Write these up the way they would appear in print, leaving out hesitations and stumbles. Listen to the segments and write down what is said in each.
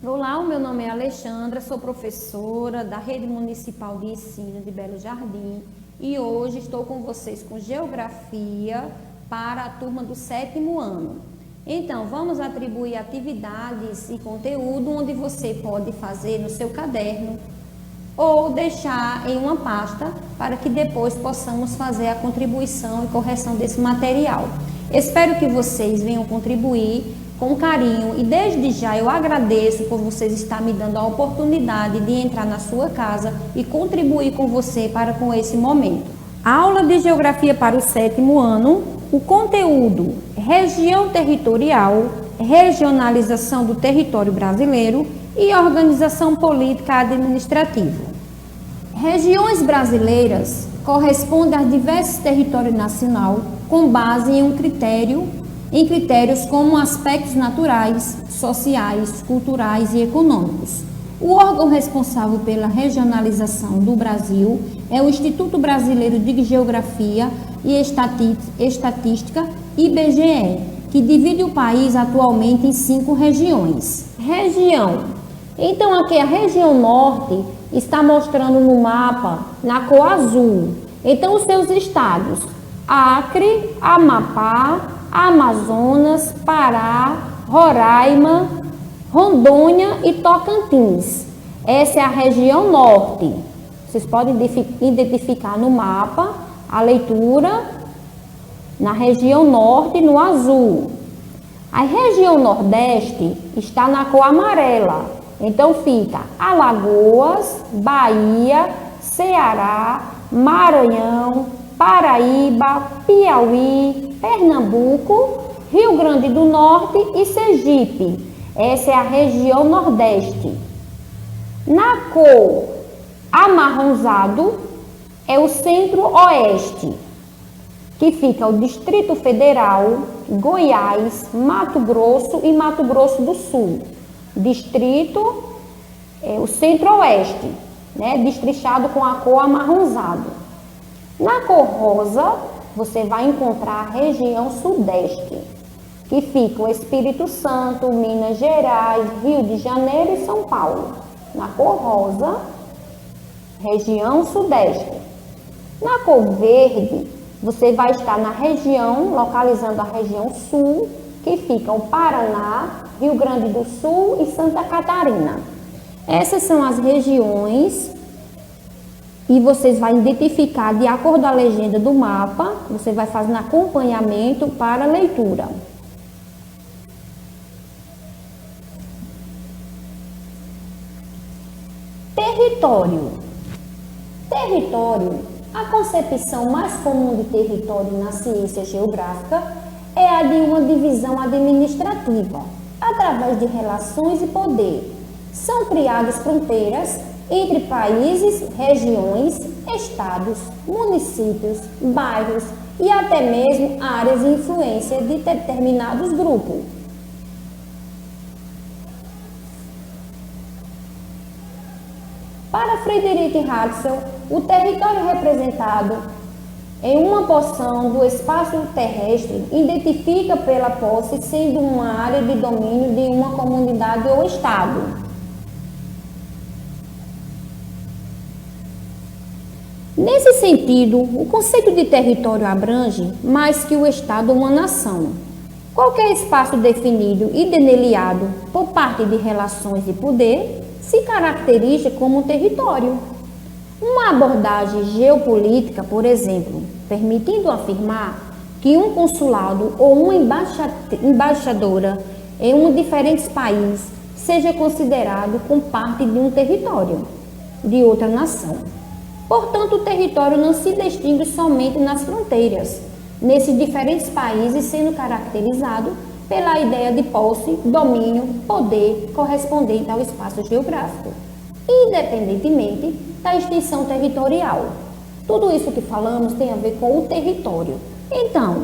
Olá, o meu nome é Alexandra, sou professora da Rede Municipal de Ensino de Belo Jardim e hoje estou com vocês com Geografia para a turma do 7º ano. Então, vamos atribuir atividades e conteúdo onde você pode fazer no seu caderno ou deixar em uma pasta para que depois possamos fazer a contribuição e correção desse material. Espero que vocês venham contribuir com carinho e desde já eu agradeço por vocês estar me dando a oportunidade de entrar na sua casa e contribuir com você para com esse momento. A aula de Geografia para o 7º ano, o conteúdo região territorial, regionalização do território brasileiro e organização política administrativa. Regiões brasileiras correspondem a diversos territórios nacionais com base em critérios como aspectos naturais, sociais, culturais e econômicos. O órgão responsável pela regionalização do Brasil é o Instituto Brasileiro de Geografia e Estatística, IBGE, que divide o país atualmente em 5 regiões. Região. Então aqui a região norte está mostrando no mapa na cor azul. Então os seus estados: Acre, Amapá, Amazonas, Pará, Roraima, Rondônia e Tocantins. Essa é a região norte. Vocês podem identificar no mapa a leitura na região norte no azul. A região nordeste está na cor amarela. Então fica Alagoas, Bahia, Ceará, Maranhão, Paraíba, Piauí, Pernambuco, Rio Grande do Norte e Sergipe. Essa é a região nordeste. Na cor amarronzado é o centro-oeste, que fica o Distrito Federal, Goiás, Mato Grosso e Mato Grosso do Sul. Distrito é o centro-oeste, né, destrichado com a cor amarronzado. Na cor rosa, você vai encontrar a região sudeste, que fica o Espírito Santo, Minas Gerais, Rio de Janeiro e São Paulo. Na cor rosa, região sudeste. Na cor verde, você vai estar na região, localizando a região sul, que fica o Paraná, Rio Grande do Sul e Santa Catarina. Essas são as regiões e vocês vão identificar de acordo com a legenda do mapa, você vai fazendo acompanhamento para a leitura. Território. Território, a concepção mais comum de território na ciência geográfica é a de uma divisão administrativa, através de relações e poder. São criadas fronteiras entre países, regiões, estados, municípios, bairros e até mesmo áreas de influência de determinados grupos. Para Frederic Hartzell, o território representado em uma porção do espaço terrestre identifica pela posse sendo uma área de domínio de uma comunidade ou estado. Nesse sentido, o conceito de território abrange mais que o estado ou uma nação. Qualquer espaço definido e deneliado por parte de relações de poder se caracteriza como um território. Uma abordagem geopolítica, por exemplo, permitindo afirmar que um consulado ou uma embaixadora em um diferente país seja considerado como parte de um território de outra nação. Portanto, o território não se distingue somente nas fronteiras, nesses diferentes países sendo caracterizado pela ideia de posse, domínio, poder correspondente ao espaço geográfico, independentemente da extensão territorial. Tudo isso que falamos tem a ver com o território. Então,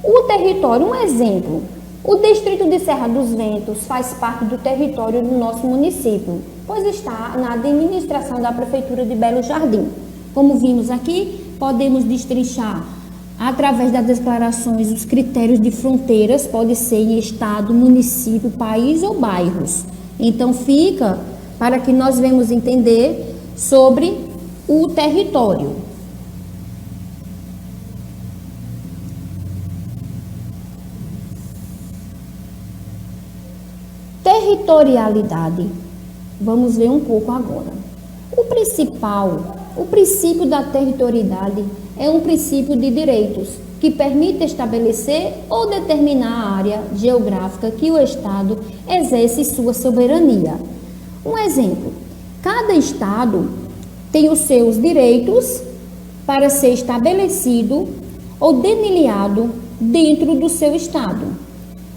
o território, um exemplo, o distrito de Serra dos Ventos faz parte do território do nosso município, pois está na administração da Prefeitura de Belo Jardim. Como vimos aqui, podemos destrinchar através das declarações os critérios de fronteiras, pode ser em estado, município, país ou bairros. Então fica para que nós venhamos entender sobre o território. Territorialidade. Vamos ver um pouco agora. O princípio da territorialidade é um princípio de direitos que permite estabelecer ou determinar a área geográfica que o Estado exerce sua soberania. Um exemplo, cada Estado tem os seus direitos para ser estabelecido ou delineado dentro do seu Estado.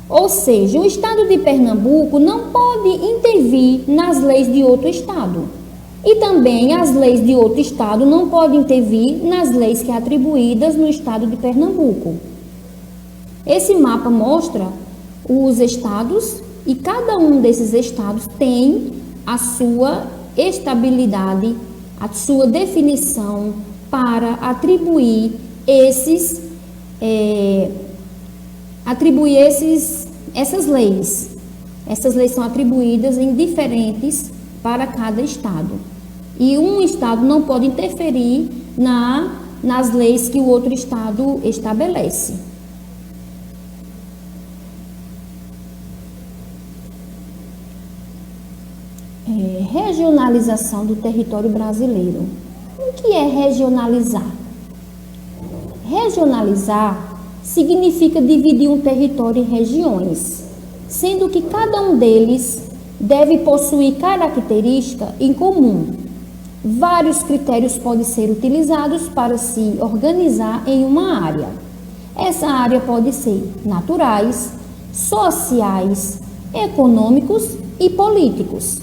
Ou seja, o Estado de Pernambuco não pode intervir nas leis de outro Estado. E também as leis de outro Estado não podem intervir nas leis que são atribuídas no Estado de Pernambuco. Esse mapa mostra os estados e cada um desses estados tem a sua estabilidade, a sua definição para atribuir essas leis. Essas leis são atribuídas em diferentes para cada estado. E um estado não pode interferir nas leis que o outro estado estabelece. Regionalização do território brasileiro. O que é regionalizar? Regionalizar significa dividir um território em regiões, sendo que cada um deles deve possuir características em comum. Vários critérios podem ser utilizados para se organizar em uma área. Essa área pode ser naturais, sociais, econômicos e políticos.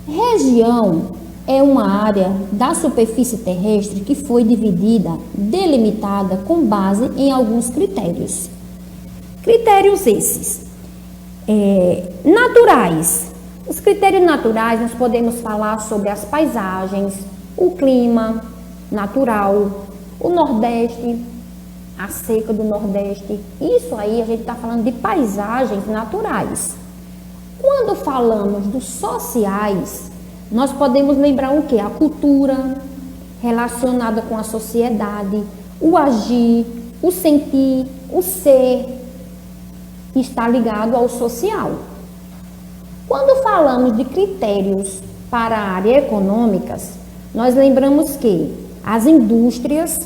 Região é uma área da superfície terrestre que foi dividida, delimitada com base em alguns critérios. Critérios esses. Naturais. Os critérios naturais nós podemos falar sobre as paisagens, o clima natural, o Nordeste, a seca do Nordeste. Isso aí a gente está falando de paisagens naturais. Quando falamos dos sociais, nós podemos lembrar o quê? A cultura relacionada com a sociedade, o agir, o sentir, o ser, que está ligado ao social. Quando falamos de critérios para a área econômicas, nós lembramos que as indústrias,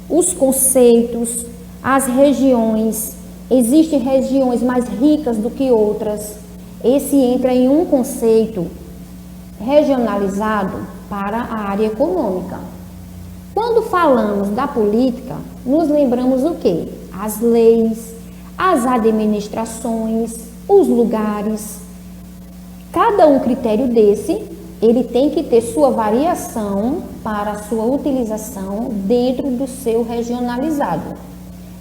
os conceitos, as regiões, existem regiões mais ricas do que outras. Esse entra em um conceito regionalizado para a área econômica. Quando falamos da política, nos lembramos o quê? As leis, as administrações, os lugares. Cada um critério desse, ele tem que ter sua variação para a sua utilização dentro do seu regionalizado.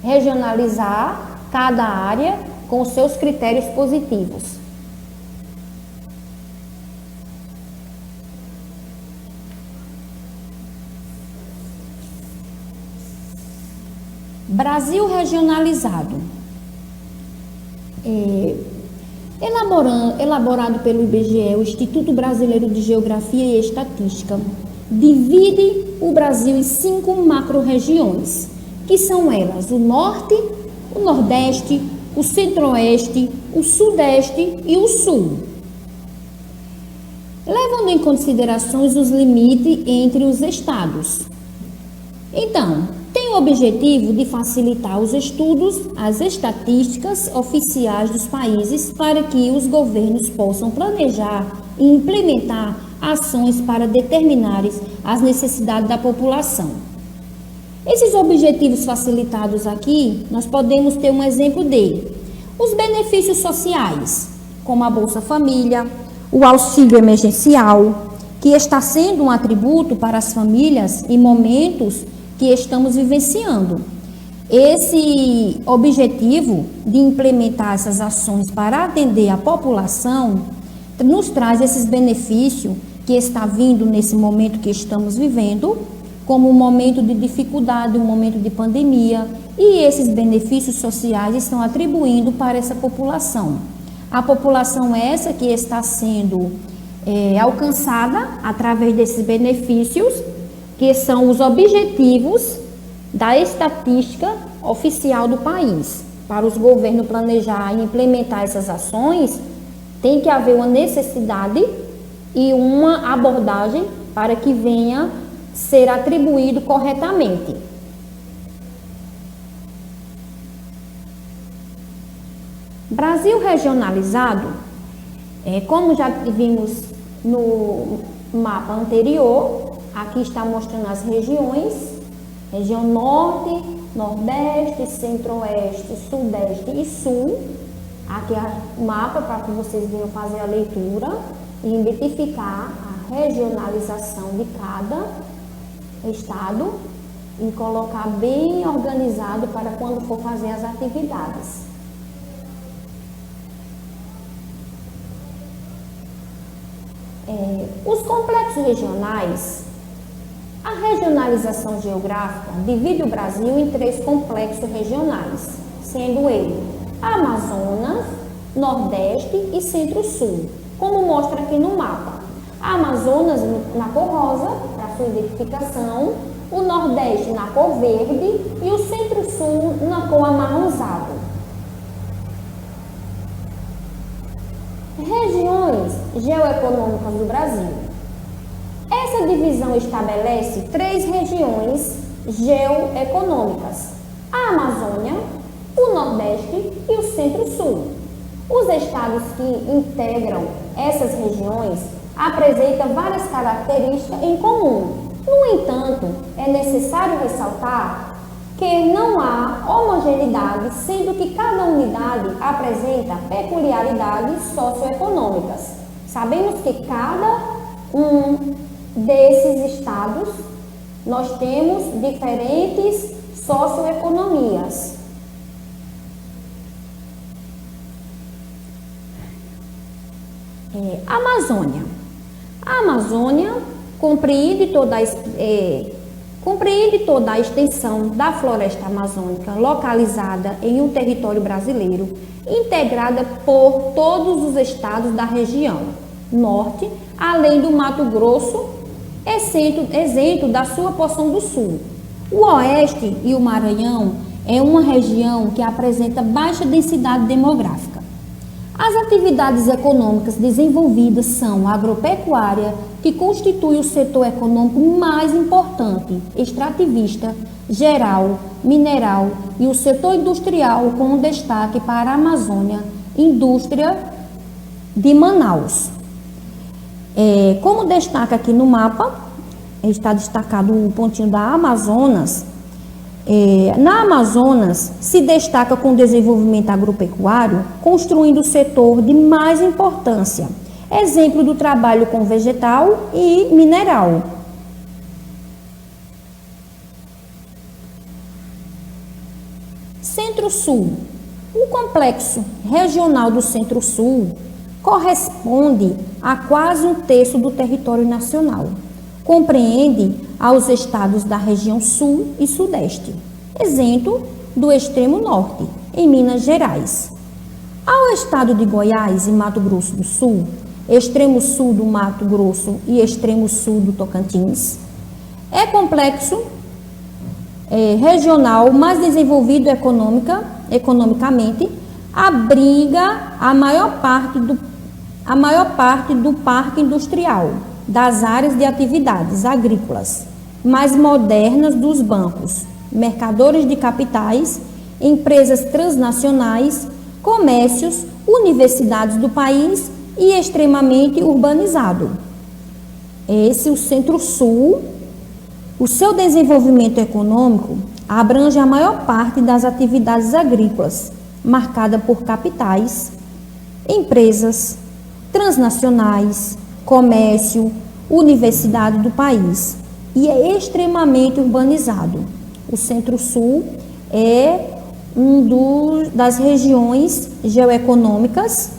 Regionalizar cada área com seus critérios positivos. Brasil regionalizado. Elaborado pelo IBGE, o Instituto Brasileiro de Geografia e Estatística, divide o Brasil em 5 macro-regiões, que são elas o Norte, o Nordeste, o Centro-Oeste, o Sudeste e o Sul. Levando em considerações os limites entre os estados. Então, tem o objetivo de facilitar os estudos, as estatísticas oficiais dos países para que os governos possam planejar e implementar ações para determinar as necessidades da população. Esses objetivos facilitados aqui, nós podemos ter um exemplo de os benefícios sociais, como a Bolsa Família, o auxílio emergencial, que está sendo um atributo para as famílias em momentos que estamos vivenciando. Esse objetivo de implementar essas ações para atender a população nos traz esses benefícios que está vindo nesse momento que estamos vivendo, como um momento de dificuldade, um momento de pandemia, e esses benefícios sociais estão atribuindo para essa população. A população essa que está sendo alcançada através desses benefícios, que são os objetivos da estatística oficial do país. Para os governos planejar e implementar essas ações, tem que haver uma necessidade e uma abordagem para que venha ser atribuído corretamente. Brasil regionalizado, como já vimos no mapa anterior, aqui está mostrando as regiões, região norte, nordeste, centro-oeste, sudeste e sul. Aqui é o mapa para que vocês venham fazer a leitura e identificar a regionalização de cada estado e colocar bem organizado para quando for fazer as atividades. Os complexos regionais, a regionalização geográfica divide o Brasil em 3 complexos regionais, sendo ele Amazonas, Nordeste e Centro-Sul, como mostra aqui no mapa. A Amazonas na cor rosa, para sua identificação, o Nordeste na cor verde e o Centro-Sul na cor amarronzado. Regiões geoeconômicas do Brasil. Essa divisão estabelece 3 regiões geoeconômicas: a Amazônia, o Nordeste e o Centro-Sul. Os estados que integram essas regiões apresentam várias características em comum. No entanto, é necessário ressaltar que não há homogeneidade, sendo que cada unidade apresenta peculiaridades socioeconômicas. Sabemos que cada um desses estados nós temos diferentes socioeconomias. Amazônia. A Amazônia compreende toda a extensão da floresta amazônica localizada em um território brasileiro, integrada por todos os estados da região norte, além do Mato Grosso, exento da sua porção do sul. O oeste e o Maranhão é uma região que apresenta baixa densidade demográfica. As atividades econômicas desenvolvidas são a agropecuária, que constitui o setor econômico mais importante, extrativista, geral, mineral e o setor industrial, com destaque para a Amazônia, indústria de Manaus. Como destaca aqui no mapa, está destacado o pontinho da Amazonas. Na Amazonas, se destaca com o desenvolvimento agropecuário, construindo o setor de mais importância. Exemplo do trabalho com vegetal e mineral. Centro-Sul. O complexo regional do Centro-Sul corresponde a quase 1/3 do território nacional. Compreende aos estados da região sul e sudeste, isento do extremo norte, em Minas Gerais. Ao estado de Goiás e Mato Grosso do Sul, extremo sul do Mato Grosso e extremo sul do Tocantins, é complexo regional mais desenvolvido economicamente, abriga a maior parte do parque industrial, das áreas de atividades agrícolas mais modernas dos bancos, mercadores de capitais, empresas transnacionais, comércios, universidades do país e extremamente urbanizado. Esse, o Centro-Sul, o seu desenvolvimento econômico abrange a maior parte das atividades agrícolas, marcada por capitais, empresas transnacionais, comércio, universidade do país, e é extremamente urbanizado. O Centro-Sul é das regiões geoeconômicas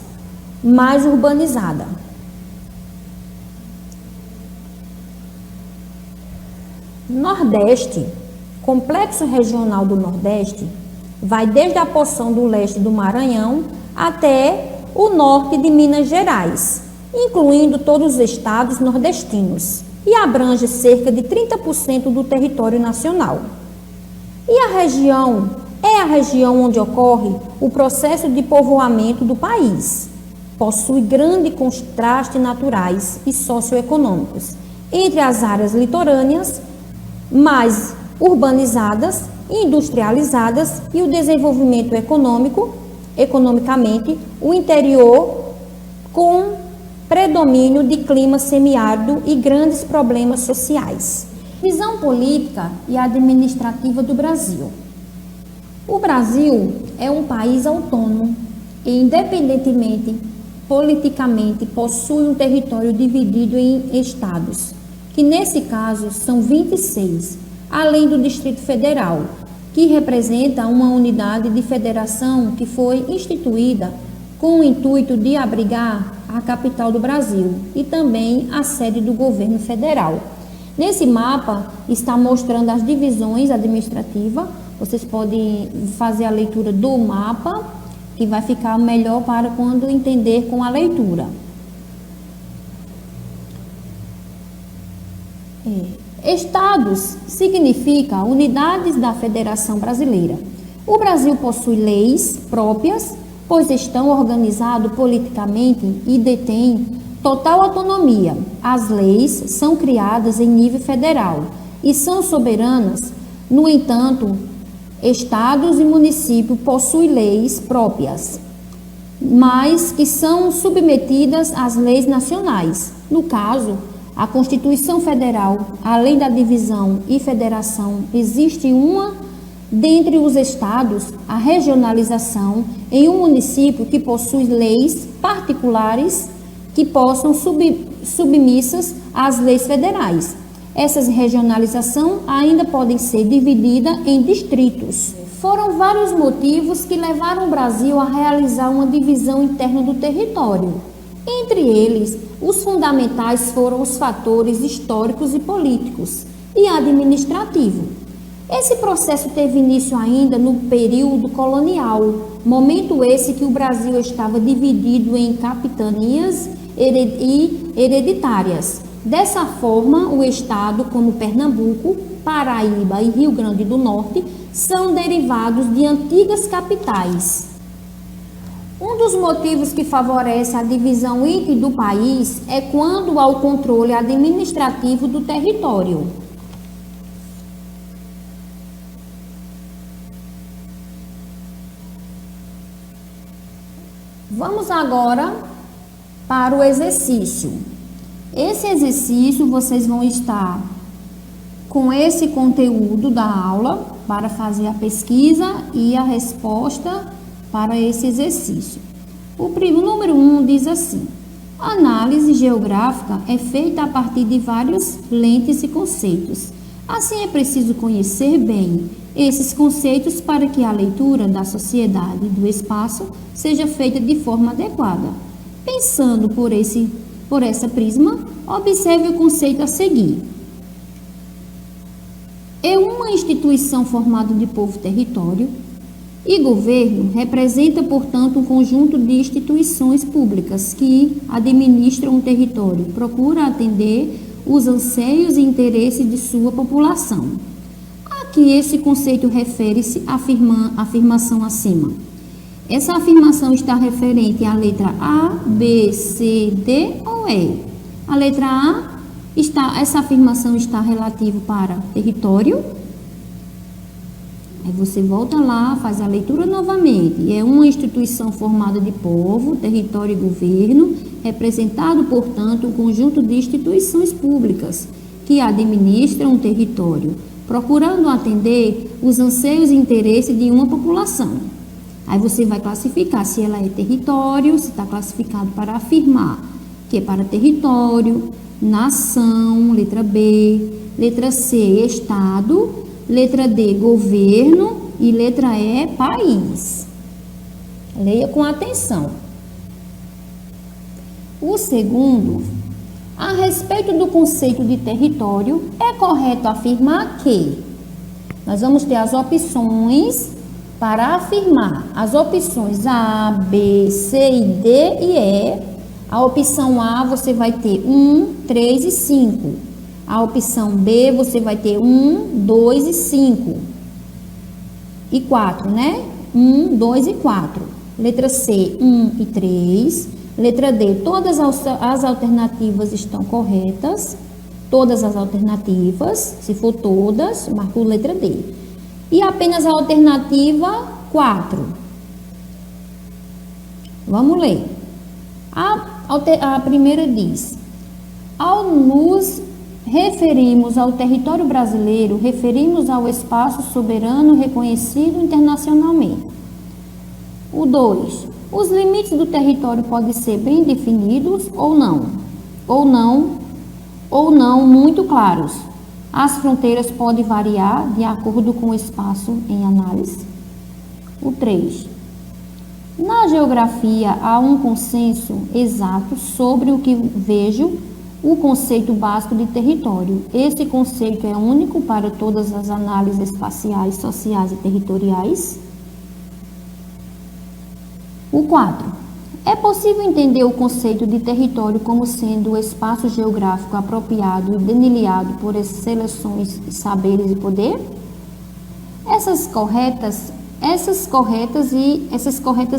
mais urbanizada. Nordeste, complexo regional do Nordeste, vai desde a porção do leste do Maranhão até o norte de Minas Gerais, incluindo todos os estados nordestinos, e abrange cerca de 30% do território nacional. E a região é a região onde ocorre o processo de povoamento do país. Possui grande contraste naturais e socioeconômicos entre as áreas litorâneas, mais urbanizadas, industrializadas e o desenvolvimento economicamente, o interior com predomínio de clima semiárido e grandes problemas sociais. Visão política e administrativa do Brasil. O Brasil é um país autônomo e, independentemente politicamente, possui um território dividido em estados, que nesse caso são 26, além do Distrito Federal, que representa uma unidade de federação que foi instituída com o intuito de abrigar a capital do Brasil e também a sede do governo federal. Nesse mapa está mostrando as divisões administrativas. Vocês podem fazer a leitura do mapa, que vai ficar melhor para quando entender com a leitura. Estados significa unidades da Federação Brasileira. O Brasil possui leis próprias, pois estão organizados politicamente e detêm total autonomia. As leis são criadas em nível federal e são soberanas. No entanto, estados e municípios possuem leis próprias, mas que são submetidas às leis nacionais. No caso, a Constituição Federal, além da divisão e federação, existe uma dentre os estados, a regionalização em um município que possui leis particulares que possam submissas às leis federais. Essas regionalizações ainda podem ser divididas em distritos. Foram vários motivos que levaram o Brasil a realizar uma divisão interna do território. Entre eles, os fundamentais foram os fatores históricos e políticos e administrativo. Esse processo teve início ainda no período colonial, momento esse que o Brasil estava dividido em capitanias e hereditárias. Dessa forma, o estado como Pernambuco, Paraíba e Rio Grande do Norte são derivados de antigas capitais. Um dos motivos que favorece a divisão íntima do país é quando há o controle administrativo do território. Vamos agora para o exercício. Esse exercício vocês vão estar com esse conteúdo da aula para fazer a pesquisa e a resposta para esse exercício. O número 1 diz assim: a análise geográfica é feita a partir de várias lentes e conceitos. Assim, é preciso conhecer bem esses conceitos para que a leitura da sociedade e do espaço seja feita de forma adequada. Pensando por essa prisma, observe o conceito a seguir. É uma instituição formada de povo, território e governo, representa, portanto, um conjunto de instituições públicas que administram um território, procura atender os anseios e interesses de sua população. Aqui esse conceito refere-se à afirmação acima. Essa afirmação está referente à letra A, B, C, D ou E. A letra A, essa afirmação está relativa para território. Aí você volta lá, faz a leitura novamente. É uma instituição formada de povo, território e governo, representado, portanto, um conjunto de instituições públicas que administram um território, procurando atender os anseios e interesses de uma população. Aí você vai classificar se ela é território, se está classificado para afirmar, que é para território, nação, letra B, letra C, estado, letra D, governo e letra E, país. Leia com atenção. O segundo, a respeito do conceito de território, é correto afirmar que nós vamos ter as opções Para afirmar as opções A, B, C, D e E, a opção A você vai ter 1, 3 e 5. A opção B você vai ter 1, 2 e 5. E 4, né? 1, 2 e 4. Letra C, 1 e 3. Letra D, todas as alternativas estão corretas. Todas as alternativas, se for todas, marco letra D. E apenas a alternativa 4. Vamos ler. A primeira diz: ao nos referimos ao território brasileiro, referimos ao espaço soberano reconhecido internacionalmente. O 2. Os limites do território podem ser bem definidos ou não muito claros. As fronteiras podem variar de acordo com o espaço em análise. O 3. Na geografia há um consenso exato sobre o que vejo o conceito básico de território. Esse conceito é único para todas as análises espaciais, sociais e territoriais. O 4. É possível entender o conceito de território como sendo o espaço geográfico apropriado e delineado por seleções, saberes e poder? Essas corretas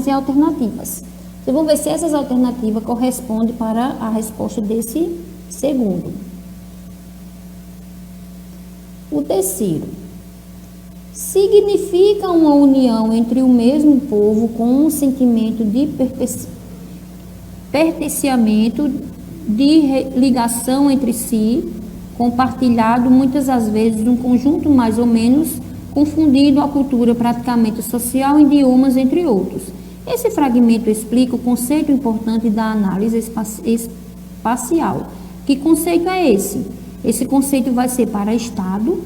e alternativas. Vocês vão ver se essas alternativas correspondem para a resposta desse segundo. O terceiro. Significa uma união entre o mesmo povo com um sentimento de pertencimento, de ligação entre si, compartilhado muitas das vezes um conjunto mais ou menos confundido a cultura, praticamente social, idiomas, entre outros. Esse fragmento explica o conceito importante da análise espacial. Que conceito é esse? Esse conceito vai ser para Estado,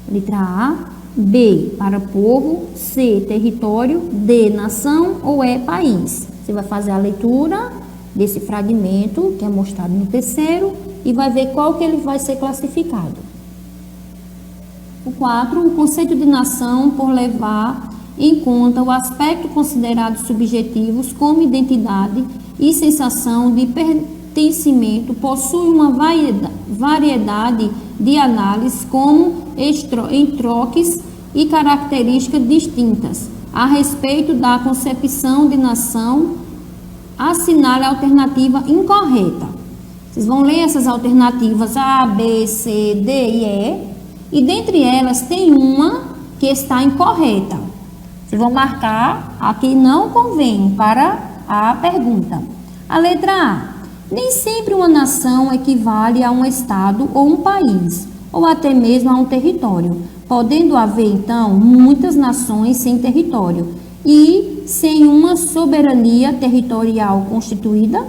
letra A, B, para povo, C, território, D, nação ou E, país. Você vai fazer a leitura desse fragmento, que é mostrado no terceiro, e vai ver qual que ele vai ser classificado. O 4, o conceito de nação, por levar em conta o aspecto considerado subjetivos como identidade e sensação de pertencimento, possui uma variedade de análises como entroques e características distintas a respeito da concepção de nação. Assinale a alternativa incorreta. Vocês vão ler essas alternativas A, B, C, D e E, e dentre elas tem uma que está incorreta. Vocês vão marcar a que não convém para a pergunta. A letra A. Nem sempre uma nação equivale a um estado ou um país, ou até mesmo a um território, podendo haver, então, muitas nações sem território e sem uma soberania territorial constituída.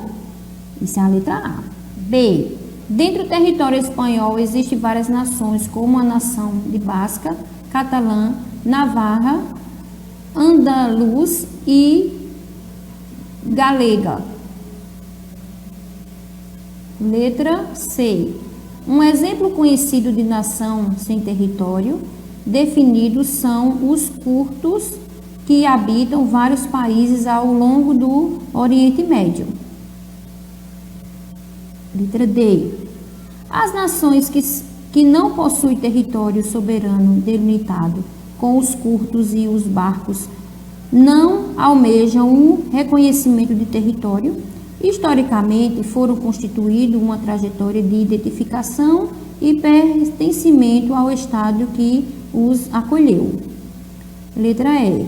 Isso é a letra A. B. Dentro do território espanhol existem várias nações, como a nação de Basca, Catalã, Navarra, Andaluz e Galega. Letra C. Um exemplo conhecido de nação sem território definido são os curdos, que habitam vários países ao longo do Oriente Médio. Letra D. As nações que não possuem território soberano delimitado com os curdos e os barcos não almejam o reconhecimento de território. Historicamente, foram constituídos uma trajetória de identificação e pertencimento ao Estado que os acolheu. Letra E.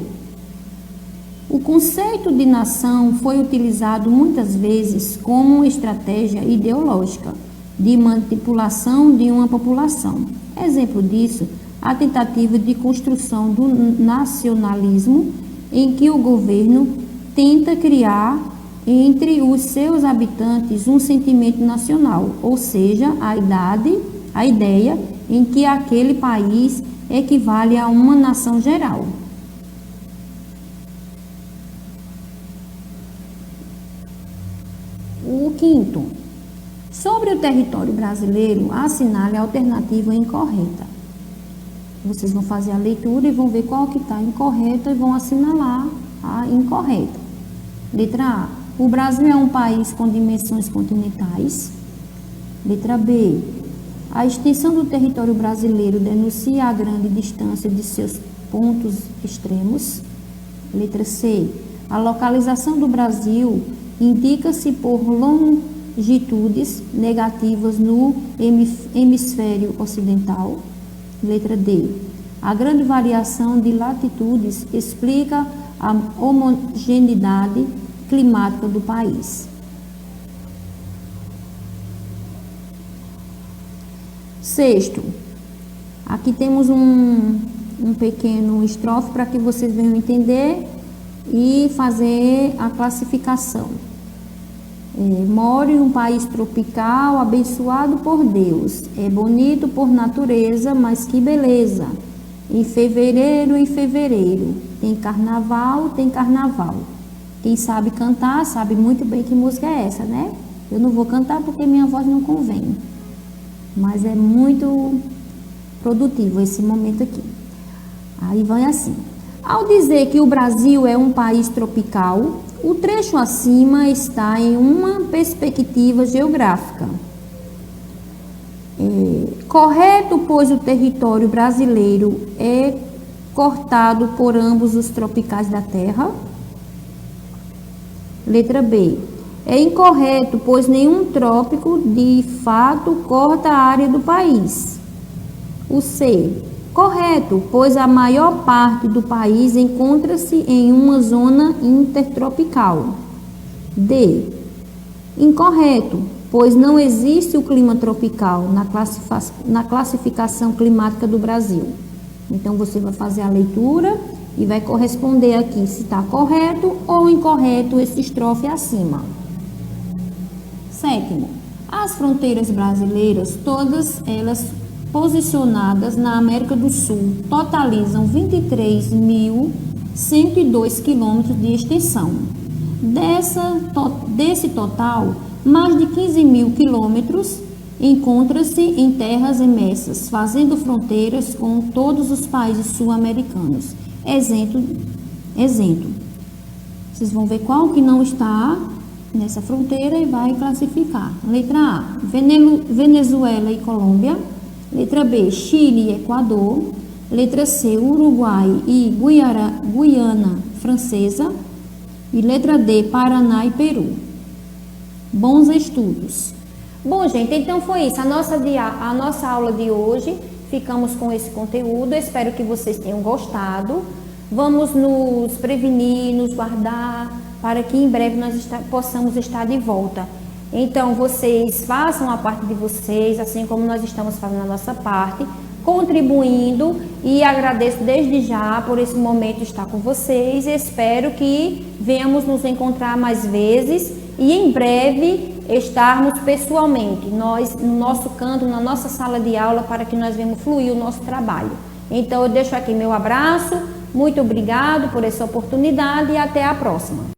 O conceito de nação foi utilizado muitas vezes como uma estratégia ideológica de manipulação de uma população. Exemplo disso, a tentativa de construção do nacionalismo, em que o governo tenta criar entre os seus habitantes um sentimento nacional, ou seja, a ideia em que aquele país equivale a uma nação geral. O quinto, sobre o território brasileiro, assinale a alternativa incorreta. Vocês vão fazer a leitura e vão ver qual que está incorreta e vão assinalar a incorreta. Letra A. O Brasil é um país com dimensões continentais. Letra B. A extensão do território brasileiro denuncia a grande distância de seus pontos extremos. Letra C. A localização do Brasil indica-se por longitudes negativas no hemisfério ocidental. Letra D. A grande variação de latitudes explica a homogeneidade climática do país. Sexto, aqui temos um pequeno estrofe para que vocês venham entender e fazer a classificação. Moro em um país tropical abençoado por Deus. É bonito por natureza, mas que beleza. Em fevereiro, tem carnaval, tem carnaval. Quem sabe cantar, sabe muito bem que música é essa, né? Eu não vou cantar porque minha voz não convém. Mas é muito produtivo esse momento aqui. Aí vai assim. Ao dizer que o Brasil é um país tropical, o trecho acima está em uma perspectiva geográfica. Correto, pois o território brasileiro é cortado por ambos os tropicais da Terra. Letra B. É incorreto, pois nenhum trópico de fato corta a área do país. O C. Correto, pois a maior parte do país encontra-se em uma zona intertropical. D. Incorreto, pois não existe o clima tropical na classificação climática do Brasil. Então, você vai fazer a leitura e vai corresponder aqui se está correto ou incorreto esse estrofe acima. Sétimo, as fronteiras brasileiras, todas elas posicionadas na América do Sul, totalizam 23.102 quilômetros de extensão. Desse total, mais de 15.000 quilômetros encontra-se em terras emersas, fazendo fronteiras com todos os países sul-americanos. Exemplo. Vocês vão ver qual que não está nessa fronteira e vai classificar. Letra A, Venezuela e Colômbia. Letra B, Chile e Equador. Letra C, Uruguai e Guiana Francesa. E letra D, Paraná e Peru. Bons estudos. Bom, gente, então foi isso. A nossa aula de hoje. Ficamos com esse conteúdo. Espero que vocês tenham gostado. Vamos nos prevenir, nos guardar, para que em breve nós possamos estar de volta. Então, vocês façam a parte de vocês, assim como nós estamos fazendo a nossa parte, contribuindo, e agradeço desde já por esse momento estar com vocês. Espero que venhamos nos encontrar mais vezes e em breve estarmos pessoalmente, nós no nosso canto, na nossa sala de aula, para que nós venhamos fluir o nosso trabalho. Então, eu deixo aqui meu abraço, muito obrigado por essa oportunidade e até a próxima.